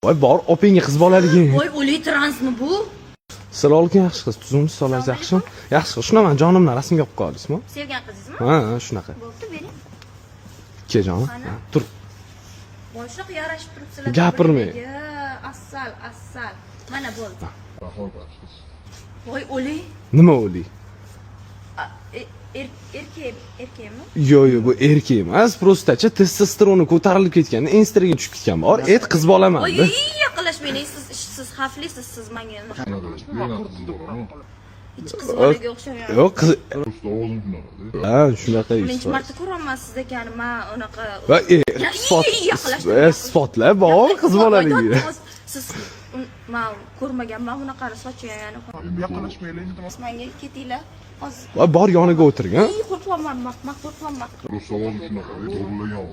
Voy bor, opangga qiz bolaligi. Voy, o'lik transmi bu? Sizlar olgan yaxshi qiz, tuzum so'zlaringiz yaxshi. Yaxshi qiz, shunaqa jonimdan rasmga olib qo'yasizmi? Sevgan qizingizmi? Ha, shunaqa. Bo'pti, bering. Kejon. Tur. Voy, shunaqa yarashib turibsizlar. Gapirmang. Assal. Mana bo'ldi. Voy, o'lik. Nima o'lik? Erkakmi? Yo'q, bu erkak emas, prostacha testosteroni ko'tarilib ketganda Instagramga tushib ketgan bor. Qiz bolaman. Voy, yaqinlashmang, siz xavflisiz, siz menga. Hech qiz bolaga o'xshamayapti. Yo'q, qiz. Ha, shunaqa Birinchi marta ko'raman siz ekan, men unaqa. Va isbotlar bor qiz bolaligi. Siz men ko'rmaganman bunaqani sochgan yana. Yaqinlashmaylik. Menga ketinglar. Hozir. Va bor yoniga o'tiring, ha? Qo'rqyapman, qo'rqyapman. Savol shunaqa, to'g'rilagan.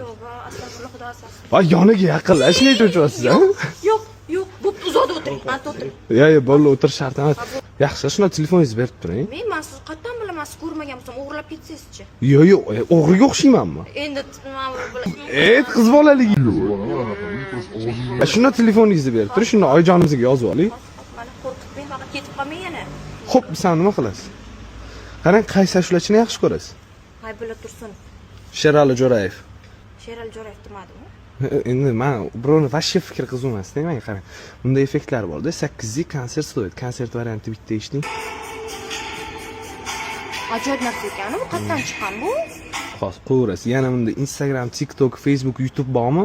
Tavba, astag'firulloh, xudo asrasin. Va yoniga yaqinlash nega o'tyapsiz, ha? Yo'q, bo'pti, uzoqda o'tiring. O'tiring. Yo'q, bo'ldi, o'tirish shart emas. Yaxshi, shuna telefoningizni berib turing. Men siz qayerdan bilaman, siz ko'rmagan bo'lsam, o'g'irlab ketsangizchi. Yo'q, o'g'riga o'xshaymanmi? Endi nima bilan? Qiz bolaligi. Shuna telefoningizni berib turing, shuni oyijonimizga yozib oling. Mana qo'rqitmang, faqat ketib qolmang yana. Xo'p, sen nima qilasiz? Qarang, qaysi ashulachini yaxshi ko'rasiz? Haybulla Tursun. Sherali Jo'rayev. Sherali Jo'rayev demadimi? Endi men birovni vashga fikr qilmayman, menga qarang. Bunda effektlar bor-da, 8 konsert stoyt. Konsert varianti bitta eshitding. Ajoyib narsa ekan, bu qayerdan chiqqan bu? Xos, qo'yasiz. Yana bunda Instagram, TikTok, Facebook, YouTube bormi?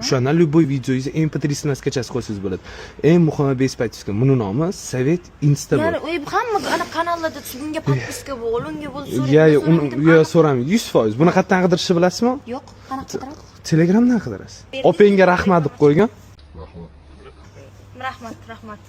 O'shandan любой videoingizni MP3-gacha qo'ysangiz bo'ladi. Eng muhimi bespaytskiy. Buni nomi Sovet Insta bu. Ya'ni hamma ana kanallarda bunga podpiska bo'l, unga bo'l Yo'q, so'ramang, 100%. Buni qayerdan qidirishni bilasizmi? Yo'q, qanaqa qidirasiz? Telegramdan qidirasiz. Opangga rahmat deb qo'ygan. Rahmat.